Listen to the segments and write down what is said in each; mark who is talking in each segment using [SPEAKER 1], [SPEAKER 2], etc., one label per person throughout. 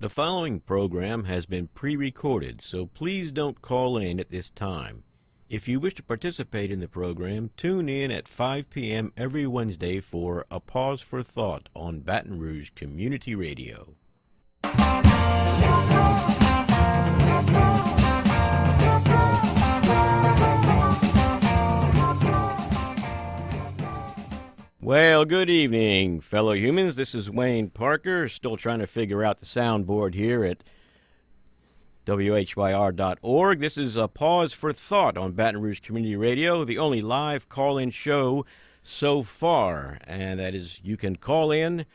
[SPEAKER 1] The following program has been pre-recorded, so please don't call in at this time. If you wish to participate in the program, tune in at 5 p.m. every Wednesday for A Pause for Thought on Baton Rouge Community Radio. Well, good evening, fellow humans. This is Wayne Parker, still trying to figure out the soundboard here at WHYR.org. This is A Pause for Thought on Baton Rouge Community Radio, the only live call-in show so far. And that is, you can call in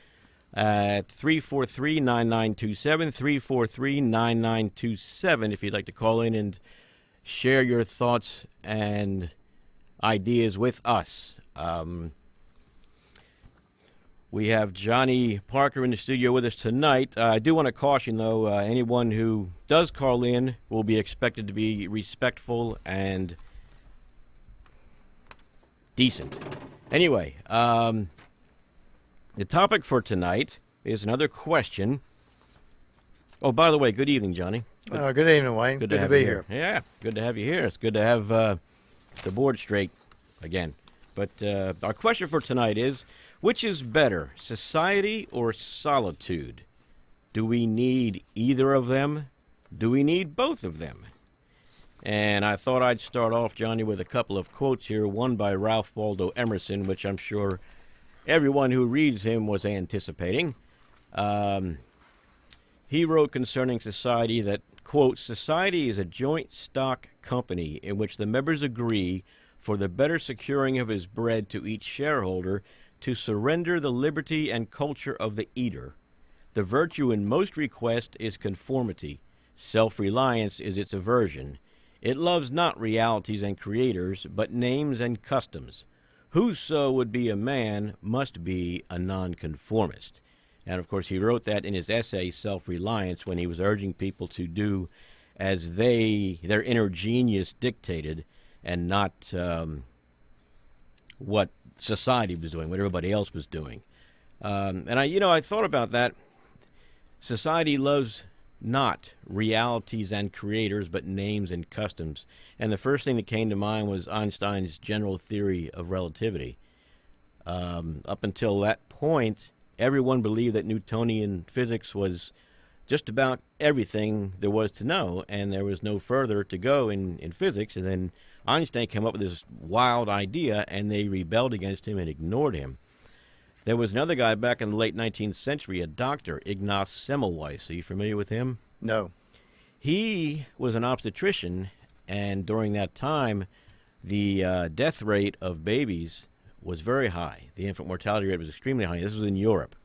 [SPEAKER 1] at 343-9927, 343-9927 if you'd like to call in and share your thoughts and ideas with us. We have Johnny Parker in the studio with us tonight. I do want to caution, though, anyone who does call in will be expected to be respectful and decent. Anyway, the topic for tonight is another question. Oh, by the way, good evening, Johnny.
[SPEAKER 2] Good evening, Wayne. Good to be here.
[SPEAKER 1] Yeah, good to have you here. It's good to have the board straight again. But our question for tonight is, which is better, society or solitude? Do we need either of them? Do we need both of them? And I thought I'd start off, Johnny, with a couple of quotes here, one by Ralph Waldo Emerson, which I'm sure everyone who reads him was anticipating. He wrote concerning society that, quote, "Society is a joint stock company in which the members agree for the better securing of his bread to each shareholder to surrender the liberty and culture of the eater. The virtue in most request is conformity. Self-reliance is its aversion. It loves not realities and creators, but names and customs. Whoso would be a man must be a nonconformist." And, of course, he wrote that in his essay, Self-Reliance, when he was urging people to do as their inner genius dictated and not what society was doing, what everybody else was doing. And I thought about that. Society loves not realities and creators, but names and customs. And the first thing that came to mind was Einstein's general theory of relativity. Up until that point, everyone believed that Newtonian physics was just about everything there was to know, and there was no further to go in physics. And then Einstein came up with this wild idea, and they rebelled against him and ignored him. There was another guy back in the late 19th century, a doctor, Ignaz Semmelweis. Are you familiar with him?
[SPEAKER 2] No.
[SPEAKER 1] He was an obstetrician, and during that time, the death rate of babies was very high. The infant mortality rate was extremely high. This was in Europe.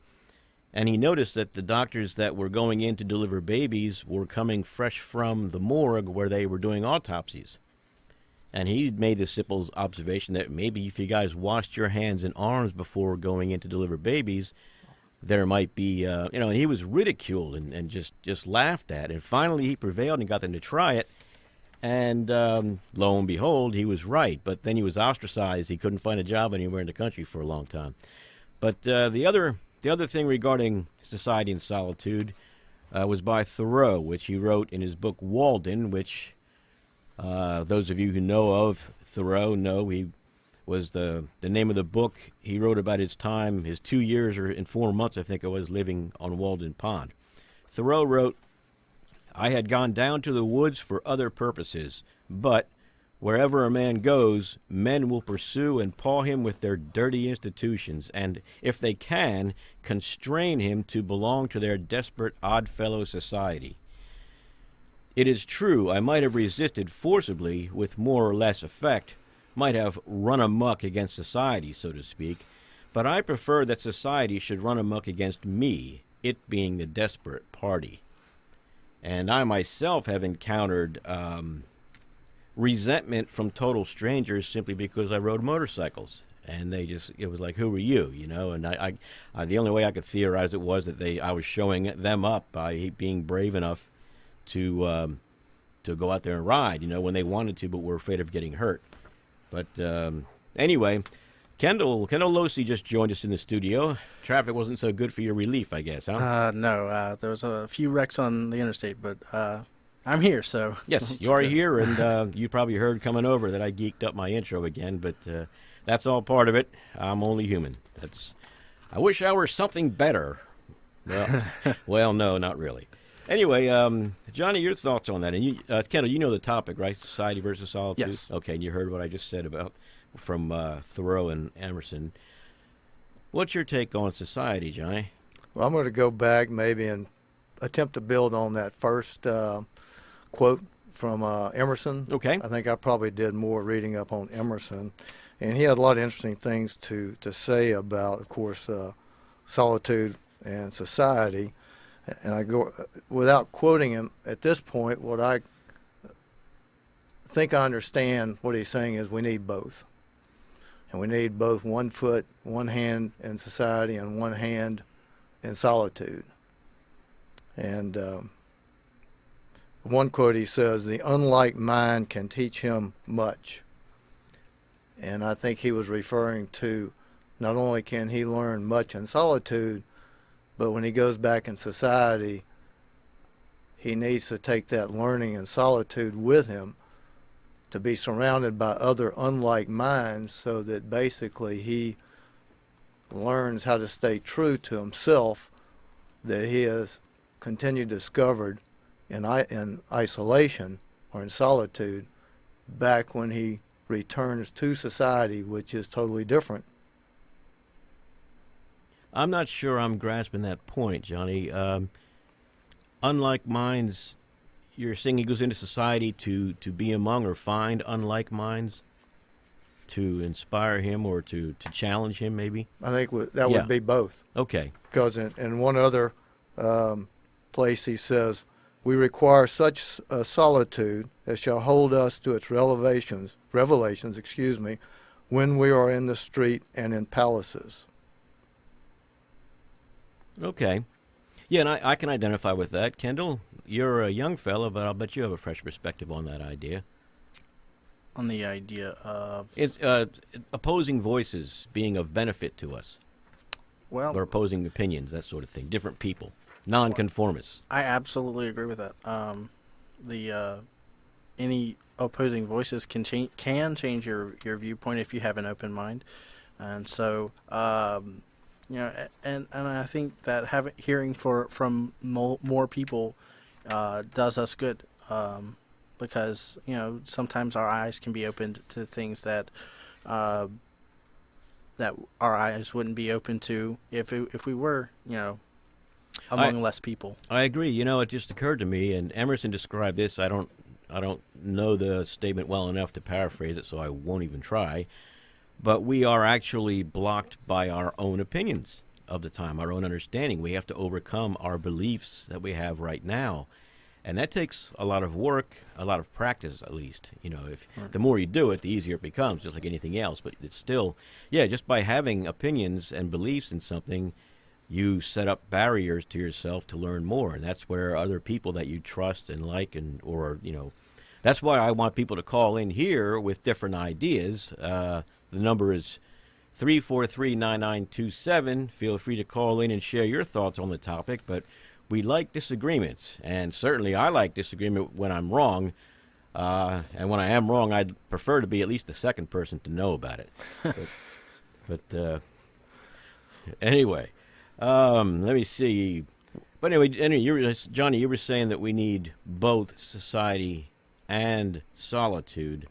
[SPEAKER 1] And he noticed that the doctors that were going in to deliver babies were coming fresh from the morgue where they were doing autopsies. And he made the simple observation that maybe if you guys washed your hands and arms before going in to deliver babies, there might be, and he was ridiculed and just laughed at. And finally he prevailed and got them to try it. And lo and behold, he was right. But then he was ostracized. He couldn't find a job anywhere in the country for a long time. But the other thing regarding society and solitude was by Thoreau, which he wrote in his book Walden, which those of you who know of Thoreau know he was the name of the book. He wrote about his time, his 2 years or in 4 months, I think it was, living on Walden Pond. Thoreau wrote, "I had gone down to the woods for other purposes, but wherever a man goes, men will pursue and paw him with their dirty institutions, and, if they can, constrain him to belong to their desperate odd-fellow society. It is true, I might have resisted forcibly with more or less effect, might have run amuck against society, so to speak, but I prefer that society should run amuck against me, it being the desperate party." And I myself have encountered resentment from total strangers simply because I rode motorcycles. And it was like, who are you, And I the only way I could theorize it was that I was showing them up by being brave enough to go out there and ride, when they wanted to, but were afraid of getting hurt. But anyway, Kendall Losey just joined us in the studio. Traffic wasn't so good for your relief, I guess, huh?
[SPEAKER 3] No, there was a few wrecks on the interstate, but I'm here, so
[SPEAKER 1] Yes, you are
[SPEAKER 3] good.
[SPEAKER 1] here, and you probably heard coming over that I geeked up my intro again, but that's all part of it. I'm only human. I wish I were something better. Well, well, no, not really. Anyway, Johnny, your thoughts on that? And you, Kendall, you know the topic, right? Society versus solitude.
[SPEAKER 3] Yes.
[SPEAKER 1] Okay, and you heard what I just said about from Thoreau and Emerson. What's your take on society, Johnny?
[SPEAKER 2] Well, I'm going to go back maybe and attempt to build on that first quote from Emerson.
[SPEAKER 1] Okay.
[SPEAKER 2] I think I probably did more reading up on Emerson, and he had a lot of interesting things to say about, of course, solitude and society. And I go without quoting him at this point. What I think I understand what he's saying is we need both. And we need both one foot, one hand in society and one hand in solitude. And one quote he says, "The unlike mind can teach him much." And I think he was referring to not only can he learn much in solitude, but when he goes back in society, he needs to take that learning in solitude with him to be surrounded by other unlike minds so that basically he learns how to stay true to himself that he has continued discovered in isolation or in solitude back when he returns to society, which is totally different.
[SPEAKER 1] I'm not sure I'm grasping that point, Johnny. Unlike minds, you're saying he goes into society to be among or find unlike minds, to inspire him or to challenge him, maybe?
[SPEAKER 2] I think that would be both.
[SPEAKER 1] Okay.
[SPEAKER 2] Because in one other place he says, "We require such a solitude as shall hold us to its revelations, when we are in the street and in palaces."
[SPEAKER 1] Okay. Yeah, and I can identify with that. Kendall, you're a young fella, but I'll bet you have a fresh perspective on that idea.
[SPEAKER 3] On the idea of,
[SPEAKER 1] It's opposing voices being of benefit to us,
[SPEAKER 3] well,
[SPEAKER 1] or opposing opinions, that sort of thing. Different people, nonconformists.
[SPEAKER 3] I absolutely agree with that. Any opposing voices can change your viewpoint if you have an open mind, and so and I think that hearing from more people does us good, because sometimes our eyes can be opened to things that that our eyes wouldn't be open to if we were among less people.
[SPEAKER 1] I agree. It just occurred to me, and Emerson described this. I don't know the statement well enough to paraphrase it, so I won't even try. But we are actually blocked by our own opinions of the time, our own understanding. We have to overcome our beliefs that we have right now. And that takes a lot of work, a lot of practice, at least. If the more you do it, the easier it becomes, just like anything else. But it's still, just by having opinions and beliefs in something, you set up barriers to yourself to learn more. And that's where other people that you trust and like that's why I want people to call in here with different ideas. The number is 343-9927. Feel free to call in and share your thoughts on the topic, but we like disagreements, and certainly I like disagreement when I'm wrong, and when I am wrong, I'd prefer to be at least the second person to know about it. But anyway, let me see. But anyway, Johnny, you were saying that we need both society and solitude,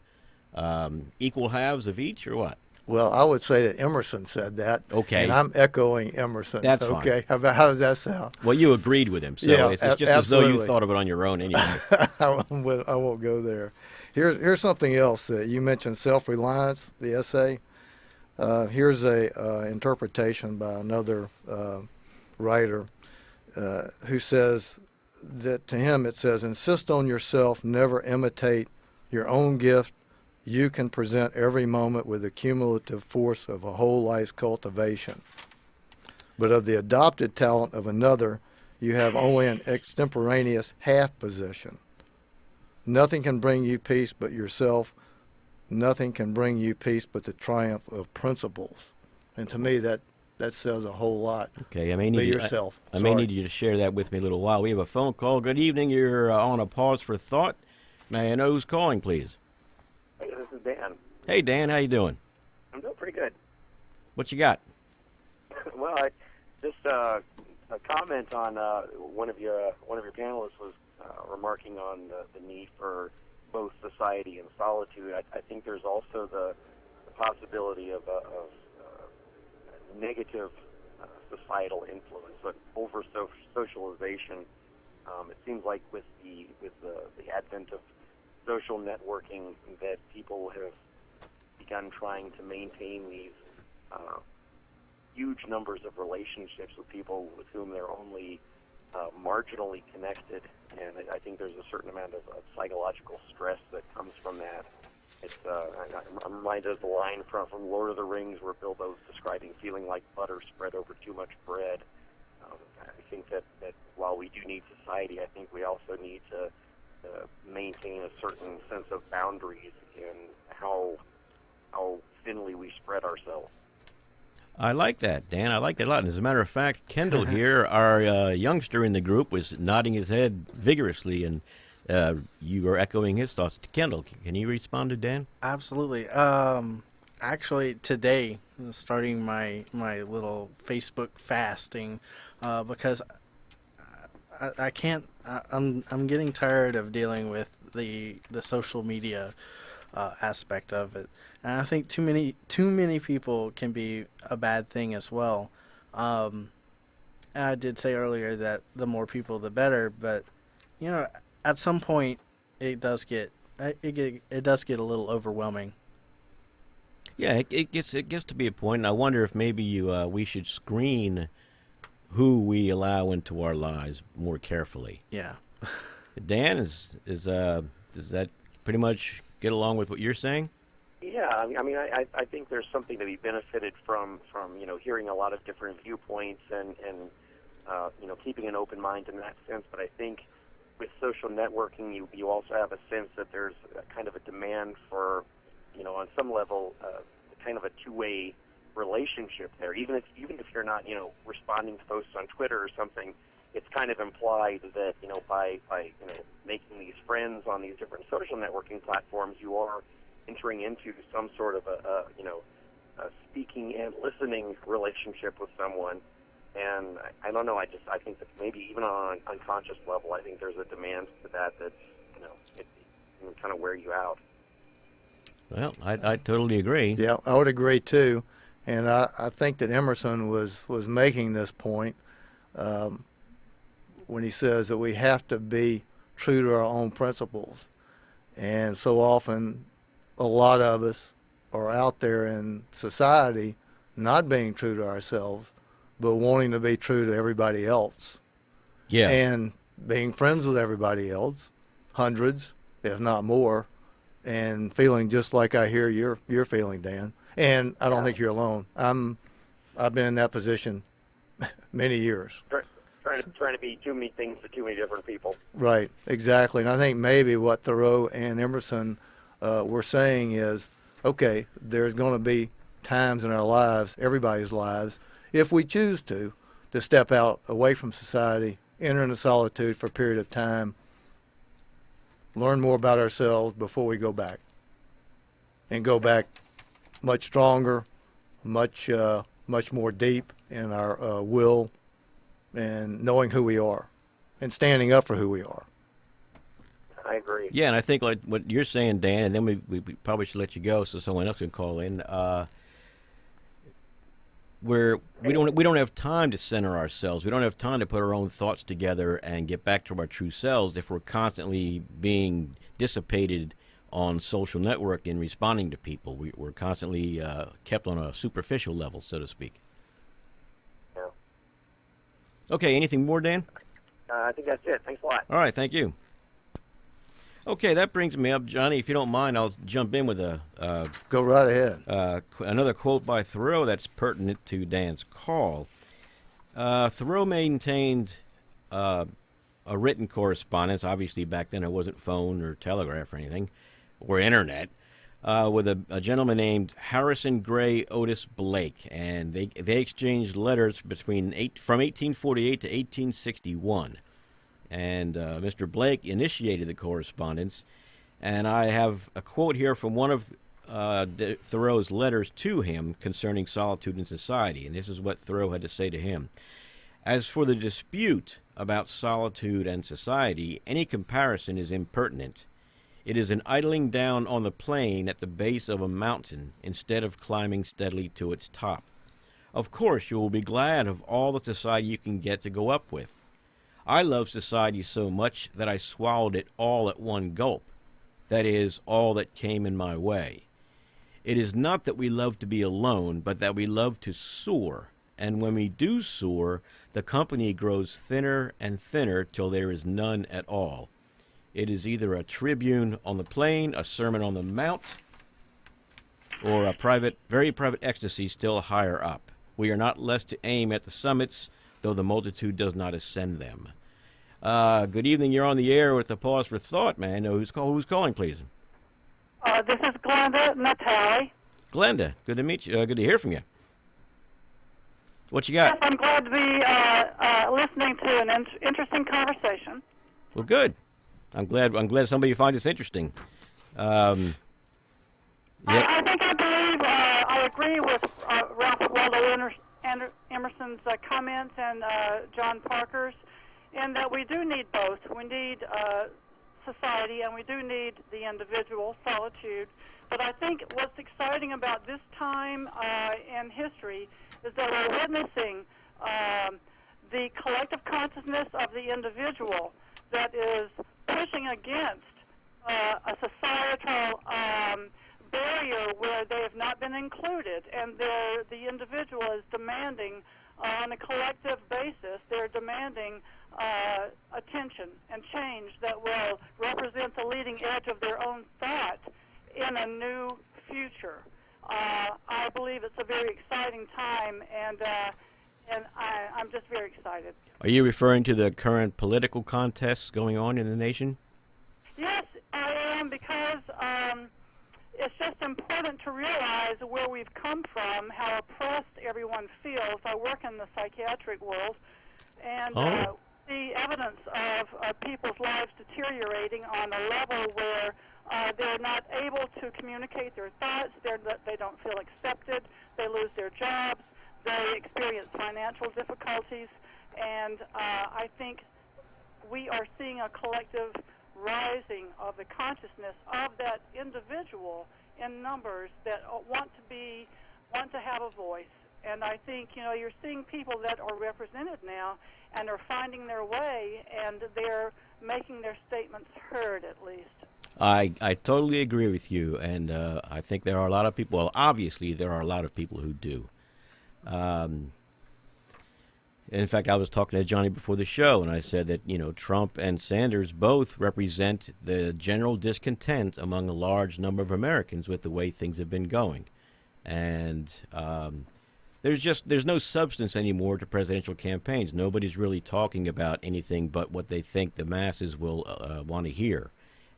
[SPEAKER 1] equal halves of each, or what?
[SPEAKER 2] Well, I would say that Emerson said that.
[SPEAKER 1] Okay.
[SPEAKER 2] And I'm echoing Emerson.
[SPEAKER 1] That's fine.
[SPEAKER 2] Okay. How does that sound?
[SPEAKER 1] Well, you agreed with him, so
[SPEAKER 2] Yeah,
[SPEAKER 1] it's just as though you thought of it on your own anyway.
[SPEAKER 2] I won't go there. Here's something else. You mentioned self-reliance, the essay. Here's a interpretation by another writer who says that to him it says, "Insist on yourself, never imitate your own gift. You can present every moment with the cumulative force of a whole life's cultivation. But of the adopted talent of another, you have only an extemporaneous half possession. Nothing can bring you peace but yourself, nothing can bring you peace but the triumph of principles. And to me, that says a whole lot.
[SPEAKER 1] Okay, I may
[SPEAKER 2] Be
[SPEAKER 1] need
[SPEAKER 2] yourself.
[SPEAKER 1] I may
[SPEAKER 2] Sorry.
[SPEAKER 1] need you to share that with me a little while. We have a phone call. Good evening. You're on a pause for thought. May I know who's calling, please?
[SPEAKER 4] Hey, this is Dan.
[SPEAKER 1] Hey, Dan. How you doing?
[SPEAKER 4] I'm doing pretty good.
[SPEAKER 1] What you got?
[SPEAKER 4] Well, just a comment on one of your panelists was remarking on the need for both society and solitude. I think there's also the possibility of negative societal influence, but over socialization. It seems like with the advent of social networking, that people have begun trying to maintain these huge numbers of relationships with people with whom they're only marginally connected, and I think there's a certain amount of psychological stress that comes from that. It's I'm reminded of the line from Lord of the Rings where Bilbo's describing feeling like butter spread over too much bread. I think that while we do need society, I think we also need to maintain a certain sense of boundaries in how thinly we spread ourselves.
[SPEAKER 1] I like that, Dan. I like that a lot. And as a matter of fact, Kendall here, our youngster in the group, was nodding his head vigorously, and you were echoing his thoughts. Kendall, can you respond to Dan?
[SPEAKER 3] Absolutely. Actually, today, starting my little Facebook fasting, because I can't. I'm getting tired of dealing with the social media aspect of it, and I think too many people can be a bad thing as well. And I did say earlier that the more people, the better, but at some point, it does get a little overwhelming.
[SPEAKER 1] Yeah, it gets to be a point, and I wonder if maybe we should screen who we allow into our lives more carefully.
[SPEAKER 3] Yeah.
[SPEAKER 1] Dan, does that pretty much get along with what you're saying?
[SPEAKER 4] Yeah, I think there's something to be benefited from hearing a lot of different viewpoints and keeping an open mind in that sense. But I think with social networking, you also have a sense that there's kind of a demand for, on some level, kind of a two-way relationship there. Even if you're not, responding to posts on Twitter or something, it's kind of implied that, by making these friends on these different social networking platforms, you are entering into some sort of a speaking and listening relationship with someone. And I don't know. I think that maybe even on an unconscious level, I think there's a demand for that it can kind of wear you out.
[SPEAKER 1] Well, I totally agree.
[SPEAKER 2] Yeah, I would agree too. And I think that Emerson was making this point when he says that we have to be true to our own principles. And so often, a lot of us are out there in society not being true to ourselves, but wanting to be true to everybody else.
[SPEAKER 1] Yeah.
[SPEAKER 2] And being friends with everybody else, hundreds, if not more, and feeling just like I hear you're feeling, Dan. And I don't think you're alone. I've been in that position many years.
[SPEAKER 4] Trying to be too many things to too many different people.
[SPEAKER 2] Right, exactly. And I think maybe what Thoreau and Emerson were saying is, okay, there's going to be times in our lives, everybody's lives, if we choose to step out away from society, enter into solitude for a period of time, learn more about ourselves before we go back. And go back much stronger, much more deep in our will and knowing who we are and standing up for who we are.
[SPEAKER 4] I agree.
[SPEAKER 1] Yeah, and I think like what you're saying, Dan, and then we probably should let you go so someone else can call in. Where we don't have time to center ourselves. We don't have time to put our own thoughts together and get back to our true selves if we're constantly being dissipated on social network and responding to people. We're constantly kept on a superficial level, so to speak.
[SPEAKER 4] Yeah.
[SPEAKER 1] Okay, anything more, Dan?
[SPEAKER 4] I think that's it. Thanks a lot.
[SPEAKER 1] All right, thank you. Okay, that brings me up, Johnny. If you don't mind, I'll jump in with
[SPEAKER 2] Go right ahead.
[SPEAKER 1] another quote by Thoreau that's pertinent to Dan's call. Thoreau maintained a written correspondence. Obviously, back then it wasn't phone or telegraph or anything, or internet. with a gentleman named Harrison Gray Otis Blake, and they exchanged letters from 1848 to 1861. And Mr. Blake initiated the correspondence, and I have a quote here from one of Thoreau's letters to him concerning solitude in society, and this is what Thoreau had to say to him. As for the dispute about solitude and society, any comparison is impertinent. It is an idling down on the plain at the base of a mountain instead of climbing steadily to its top. Of course, you will be glad of all the society you can get to go up with. I love society so much that I swallowed it all at one gulp. That is, all that came in my way. It is not that we love to be alone, but that we love to soar. And when we do soar, the company grows thinner and thinner till there is none at all. It is either a tribune on the plain, a sermon on the mount, or a very private ecstasy still higher up. We are not less to aim at the summits, though the multitude does not ascend them. Good evening. You're on the air with the Pause for Thought, man. Who's calling, please?
[SPEAKER 5] This is Glenda Natali.
[SPEAKER 1] Glenda, good to meet you. Good to hear from you. What you
[SPEAKER 5] Yes,
[SPEAKER 1] got?
[SPEAKER 5] I'm glad to be listening to an interesting conversation.
[SPEAKER 1] Well, good. I'm glad somebody finds this interesting.
[SPEAKER 5] I think I agree with Ralph Waldo Emerson's comments and John Parker's, in that we do need both. We need society and we do need the individual, solitude. But I think what's exciting about this time in history is that we're witnessing the collective consciousness of the individual that is pushing against a societal barrier where they have not been included, and the individual is demanding on a collective basis, they're demanding attention and change that will represent the leading edge of their own thought in a new future. I believe it's a very exciting time, and I'm just very excited.
[SPEAKER 1] Are you referring to the current political contests going on in the nation?
[SPEAKER 5] Yes, I am, because it's just important to realize where we've come from, how oppressed everyone feels. I work in the psychiatric world, and see evidence of people's lives deteriorating on a level where they're not able to communicate their thoughts, they don't feel accepted, they lose their jobs, they experience financial difficulties, and I think we are seeing a collective rising of the consciousness of that individual in numbers that want to have a voice. And I think, you're seeing people that are represented now and are finding their way, and they're making their statements heard, at least.
[SPEAKER 1] I totally agree with you, and I think there are a lot of people, well, obviously there are a lot of people who do. In fact, I was talking to Johnny before the show, and I said that, Trump and Sanders both represent the general discontent among a large number of Americans with the way things have been going. And there's no substance anymore to presidential campaigns. Nobody's really talking about anything but what they think the masses will want to hear.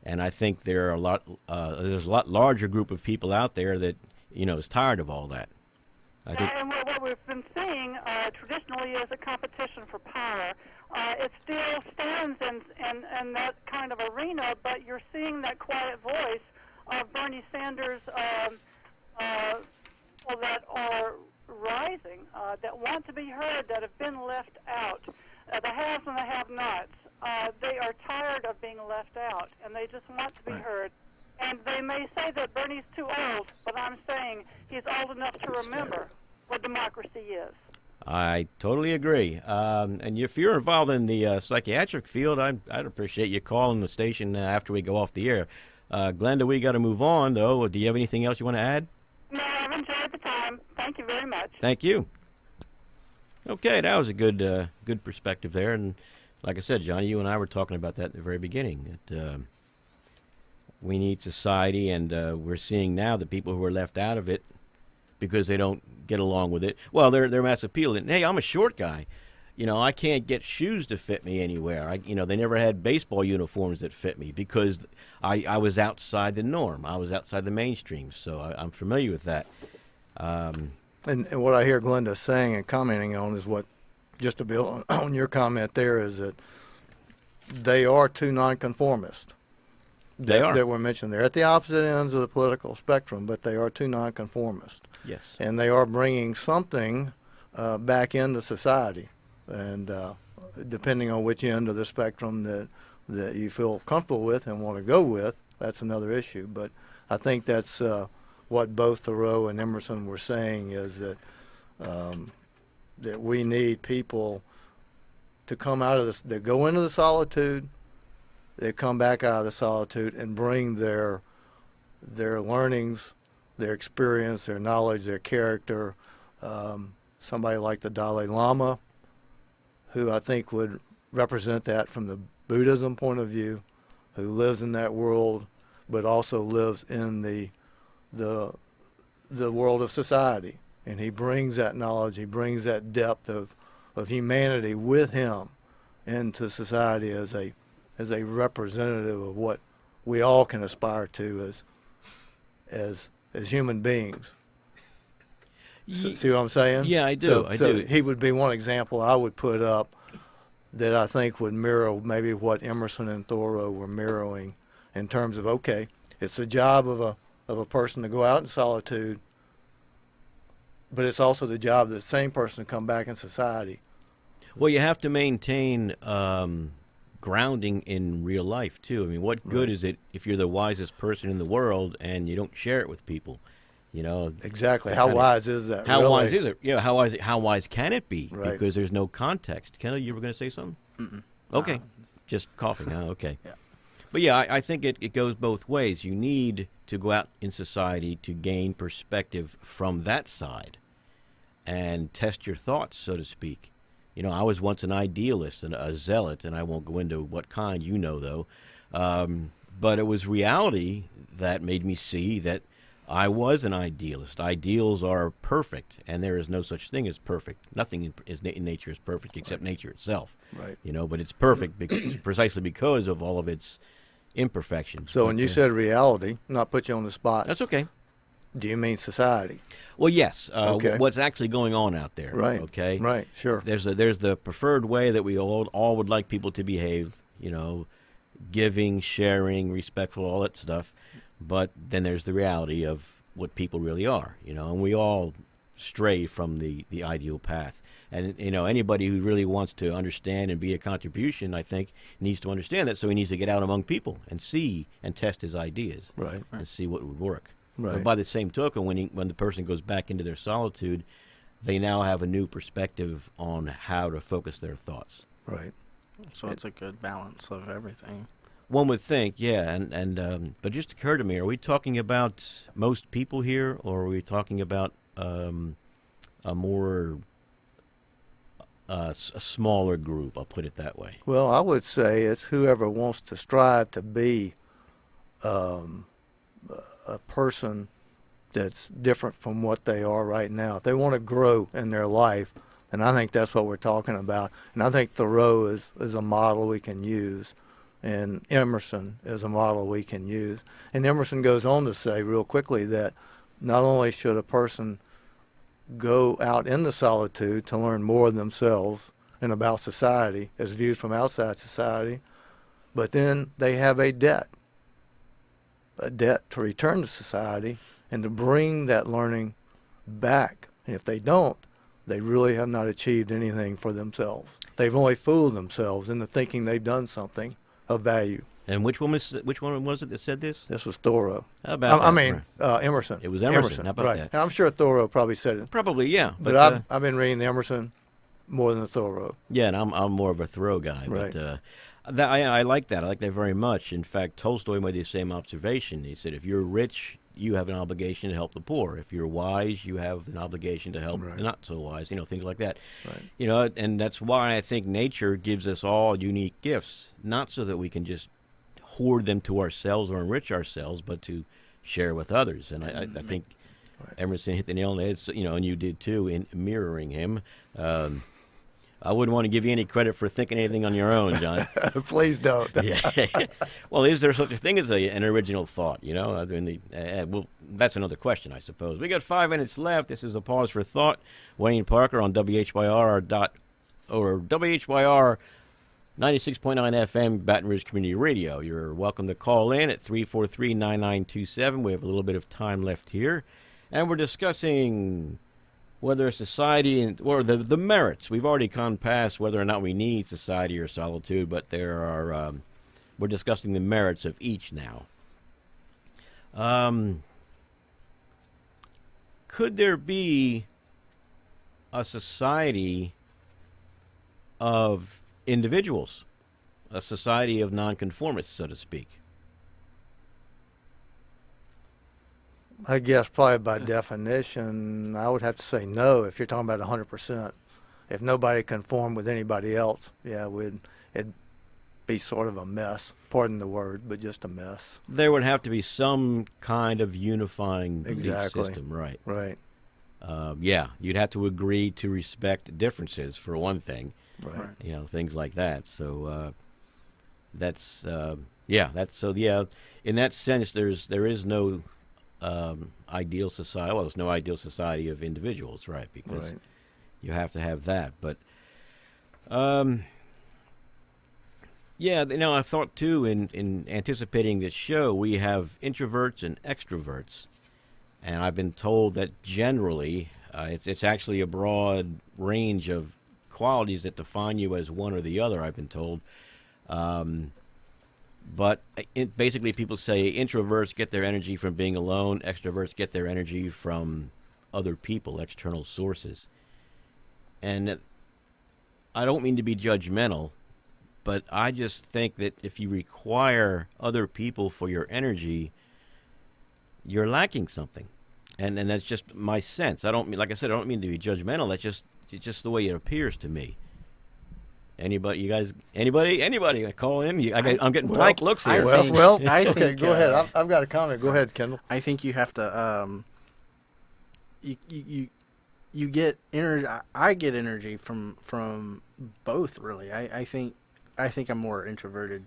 [SPEAKER 1] And I think there's a lot larger group of people out there that, is tired of all that.
[SPEAKER 5] And what we've been seeing traditionally is a competition for power. It still stands in that kind of arena, but you're seeing that quiet voice of Bernie Sanders, people that are rising, that want to be heard, that have been left out. The haves and the have-nots, they are tired of being left out, and they just want to be heard. And they may say that Bernie's too old, but I'm saying he's old enough to remember what democracy is.
[SPEAKER 1] I totally agree. And if you're involved in the psychiatric field, I'd appreciate you calling the station after we go off the air. Glenda, we got to move on, though. Do you have anything else you want to add?
[SPEAKER 5] No, I've enjoyed the time. Thank you very much.
[SPEAKER 1] Thank you. Okay, that was a good perspective there. And like I said, Johnny, you and I were talking about that at the very beginning, that we need society, and we're seeing now the people who are left out of it because they don't get along with it. Well, they're mass appeal. And, hey, I'm a short guy. I can't get shoes to fit me anywhere. They never had baseball uniforms that fit me because I was outside the norm. I was outside the mainstream. So I'm familiar with that.
[SPEAKER 2] And what I hear Glenda saying and commenting on is what, just to build on your comment there, is that they are two nonconformists.
[SPEAKER 1] They are.
[SPEAKER 2] That were mentioned there at the opposite ends of the political spectrum, but they are two nonconformists.
[SPEAKER 1] Yes.
[SPEAKER 2] And they are bringing something back into society. And depending on which end of the spectrum that you feel comfortable with and want to go with, that's another issue. But I think that's what both Thoreau and Emerson were saying, is that that we need people to come out of this, that go into the solitude, that come back out of the solitude and bring their learnings, their experience, their knowledge, their character. Somebody like the Dalai Lama, who I think would represent that from the Buddhism point of view, who lives in that world, but also lives in the world of society. And he brings that knowledge, he brings that depth of humanity with him into society as a representative of what we all can aspire to as human beings. See what I'm saying?
[SPEAKER 1] Yeah, I do. I do.
[SPEAKER 2] He would be one example I would put up that I think would mirror maybe what Emerson and Thoreau were mirroring in terms of, okay, it's the job of a person to go out in solitude, but it's also the job of the same person to come back in society.
[SPEAKER 1] Well, you have to maintain grounding in real life too. I mean, what good is it if you're the wisest person in the world and you don't share it with people?
[SPEAKER 2] Exactly. How wise is that?
[SPEAKER 1] How
[SPEAKER 2] really?
[SPEAKER 1] wise is it? Yeah. How wise can it be?
[SPEAKER 2] Right.
[SPEAKER 1] Because there's no context. Kendall, you were going to say something?
[SPEAKER 3] Mm-mm.
[SPEAKER 1] Okay. Just coughing. Huh? Okay.
[SPEAKER 3] Yeah.
[SPEAKER 1] But yeah, I think it goes both ways. You need to go out in society to gain perspective from that side and test your thoughts, so to speak. I was once an idealist and a zealot, and I won't go into what kind, though. But it was reality that made me see that I was an idealist. Ideals are perfect, and there is no such thing as perfect. Nothing in nature is perfect except nature itself.
[SPEAKER 2] Right.
[SPEAKER 1] But it's perfect precisely because of all of its imperfections.
[SPEAKER 2] So when you said reality, not put you on the spot,
[SPEAKER 1] that's okay.
[SPEAKER 2] do you mean society?
[SPEAKER 1] Well, yes.
[SPEAKER 2] Okay.
[SPEAKER 1] What's actually going on out there?
[SPEAKER 2] Right.
[SPEAKER 1] Okay.
[SPEAKER 2] Right. Sure.
[SPEAKER 1] There's the preferred way that we all would like people to behave. Giving, sharing, respectful, all that stuff. But then there's the reality of what people really are. And we all stray from the ideal path. And anybody who really wants to understand and be a contribution, I think, needs to understand that. So he needs to get out among people and see and test his ideas,
[SPEAKER 2] Right.
[SPEAKER 1] and see what would work.
[SPEAKER 2] Right.
[SPEAKER 1] But by the same token, when the person goes back into their solitude, they now have a new perspective on how to focus their thoughts.
[SPEAKER 2] Right.
[SPEAKER 3] So it's a good balance of everything.
[SPEAKER 1] One would think, yeah, and but it just occurred to me: are we talking about most people here, or are we talking about a more a smaller group? I'll put it that way.
[SPEAKER 2] Well, I would say it's whoever wants to strive to be a person that's different from what they are right now. If they want to grow in their life, and I think that's what we're talking about. And I think Thoreau is a model we can use, and Emerson is a model we can use. And Emerson goes on to say real quickly that not only should a person go out into solitude to learn more of themselves and about society as viewed from outside society, but then they have a debt to return to society and to bring that learning back. And if they don't, they really have not achieved anything for themselves. They've only fooled themselves into thinking they've done something of value.
[SPEAKER 1] And which one was it that said this?
[SPEAKER 2] This was Thoreau.
[SPEAKER 1] How about
[SPEAKER 2] Emerson.
[SPEAKER 1] It was Emerson. How about
[SPEAKER 2] right.
[SPEAKER 1] that?
[SPEAKER 2] And I'm sure Thoreau probably said it.
[SPEAKER 1] Probably, yeah.
[SPEAKER 2] But I've been reading Emerson more than Thoreau.
[SPEAKER 1] Yeah, and I'm more of a Thoreau guy.
[SPEAKER 2] Right.
[SPEAKER 1] But I like that. I like that very much. In fact, Tolstoy made the same observation. He said, if you're rich, you have an obligation to help the poor. If you're wise, you have an obligation to help the not so wise, things like that.
[SPEAKER 2] Right.
[SPEAKER 1] And that's why I think nature gives us all unique gifts, not so that we can just hoard them to ourselves or enrich ourselves, but to share with others. And I think Emerson hit the nail on the head, and you did too, in mirroring him. I wouldn't want to give you any credit for thinking anything on your own, John.
[SPEAKER 2] Please don't.
[SPEAKER 1] Yeah. Well, is there such a thing as an original thought? You know, I mean, well, that's another question, I suppose. We got 5 minutes left. This is a pause for thought. Wayne Parker on WHYR 96.9 FM, Baton Rouge Community Radio. You're welcome to call in at 343-9927. We have a little bit of time left here, and we're discussing whether society or the merits. We've already gone past whether or not we need society or solitude, but there are we're discussing the merits of each now. Could there be a society of individuals, a society of nonconformists, so to speak?
[SPEAKER 2] I guess probably by definition, I would have to say no if you're talking about 100%. If nobody conformed with anybody else, yeah, it'd be sort of a mess. Pardon the word, but just a mess.
[SPEAKER 1] There would have to be some kind of unifying belief
[SPEAKER 2] Exactly.
[SPEAKER 1] system, right?
[SPEAKER 2] Right,
[SPEAKER 1] Yeah, you'd have to agree to respect differences, for one thing.
[SPEAKER 2] right.
[SPEAKER 1] You know, things like that. So that's yeah. In that sense, there is no ideal society. Well, there's no ideal society of individuals, right? Because
[SPEAKER 2] Right.
[SPEAKER 1] you have to have that. But yeah, you know, I thought too in anticipating this show, we have introverts and extroverts, and I've been told that generally it's actually a broad range of qualities that define you as one or the other, I've been told. But basically people say introverts get their energy from being alone, extroverts get their energy from other people, external sources. And I don't mean to be judgmental, but I just think that if you require other people for your energy, you're lacking something. And that's just my sense. I don't mean, like I said, I don't mean to be judgmental. It's just the way it appears to me. Anybody, you guys, anybody call in? I'm getting blank looks
[SPEAKER 3] I
[SPEAKER 1] here.
[SPEAKER 3] think- I
[SPEAKER 2] okay,
[SPEAKER 3] think,
[SPEAKER 2] go ahead. I've got a comment. Go ahead, Kendall.
[SPEAKER 3] I think you have to you get energy. I get energy from both, really. I think I'm more introverted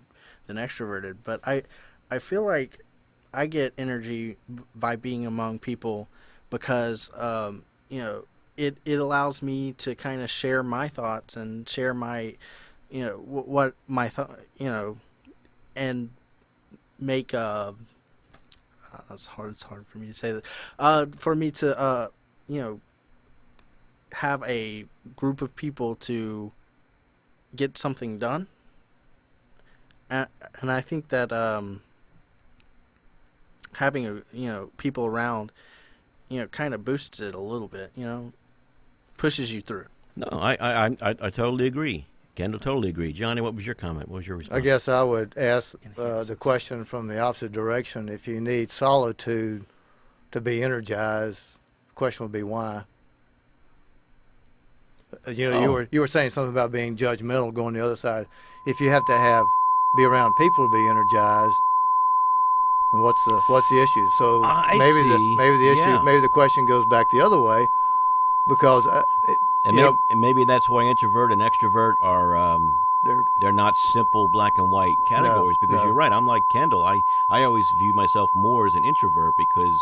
[SPEAKER 3] than extroverted, but I feel like I get energy by being among people because you know, it allows me to kind of share my thoughts and share my, you know, what my thought, you know, and make it's hard for me to say that, for me to you know, have a group of people to get something done, and I think that having people around, you know, kind of boosts it a little bit, you know, pushes you through.
[SPEAKER 1] No, I totally agree. Kendall, totally agree. Johnny, what was your comment? What was your response?
[SPEAKER 2] I guess I would ask
[SPEAKER 3] Enhances.
[SPEAKER 2] the question from the opposite direction. If you need solitude to be energized, the question would be why. You know,
[SPEAKER 1] Oh.
[SPEAKER 2] you were saying something about being judgmental, going the other side. If you have to be around people to be energized, then what's the issue? So
[SPEAKER 1] I
[SPEAKER 2] maybe
[SPEAKER 1] see.
[SPEAKER 2] the issue,
[SPEAKER 1] Yeah.
[SPEAKER 2] maybe the question goes back the other way, because
[SPEAKER 1] And
[SPEAKER 2] you know,
[SPEAKER 1] maybe that's why introvert and extrovert are they're not simple black and white categories. Because
[SPEAKER 2] no.
[SPEAKER 1] you're right. I'm like Kendall. I always view myself more as an introvert because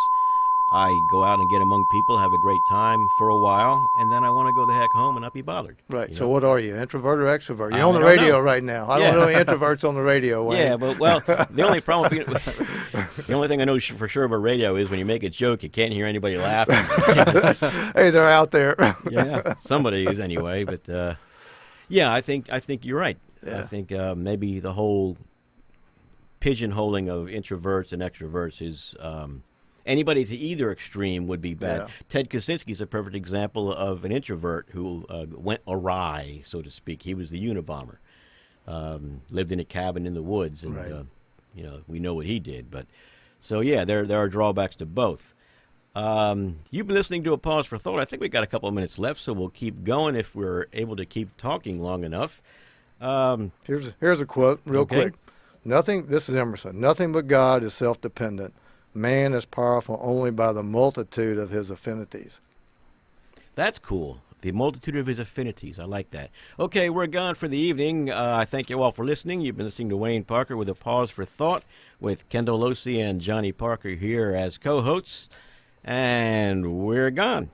[SPEAKER 1] I go out and get among people, have a great time for a while, and then I want to go the heck home and not be bothered.
[SPEAKER 2] right.
[SPEAKER 1] you
[SPEAKER 2] So
[SPEAKER 1] know?
[SPEAKER 2] what are you, introvert or extrovert? You're
[SPEAKER 1] I
[SPEAKER 2] on the
[SPEAKER 1] don't
[SPEAKER 2] radio
[SPEAKER 1] know.
[SPEAKER 2] right now. I
[SPEAKER 1] Yeah.
[SPEAKER 2] don't know any introverts on the radio. Wayne.
[SPEAKER 1] Yeah, but well, the only problem, the only thing I know for sure about radio is when you make a joke, you can't hear anybody laughing.
[SPEAKER 2] Hey, they're out there.
[SPEAKER 1] Yeah, somebody is anyway. But yeah, I think you're right. I
[SPEAKER 2] Yeah.
[SPEAKER 1] think maybe the whole pigeonholing of introverts and extroverts is anybody to either extreme would be bad.
[SPEAKER 2] Yeah.
[SPEAKER 1] Ted Kaczynski is a perfect example of an introvert who went awry, so to speak. He was the Unabomber. Lived in a cabin in the woods, and
[SPEAKER 2] Right.
[SPEAKER 1] you know, we know what he did. But so yeah, there are drawbacks to both. You've been listening to A Pause for Thought. I think we've got a couple of minutes left, so we'll keep going if we're able to keep talking long enough.
[SPEAKER 2] Here's a quote, real
[SPEAKER 1] Okay.
[SPEAKER 2] quick. This is Emerson. Nothing but God is self-dependent. Man is powerful only by the multitude of his affinities.
[SPEAKER 1] That's cool. The multitude of his affinities. I like that. Okay, we're gone for the evening. I thank you all for listening. You've been listening to Wayne Parker with a pause for thought with Kendall Losey and Johnny Parker here as co-hosts. And we're gone.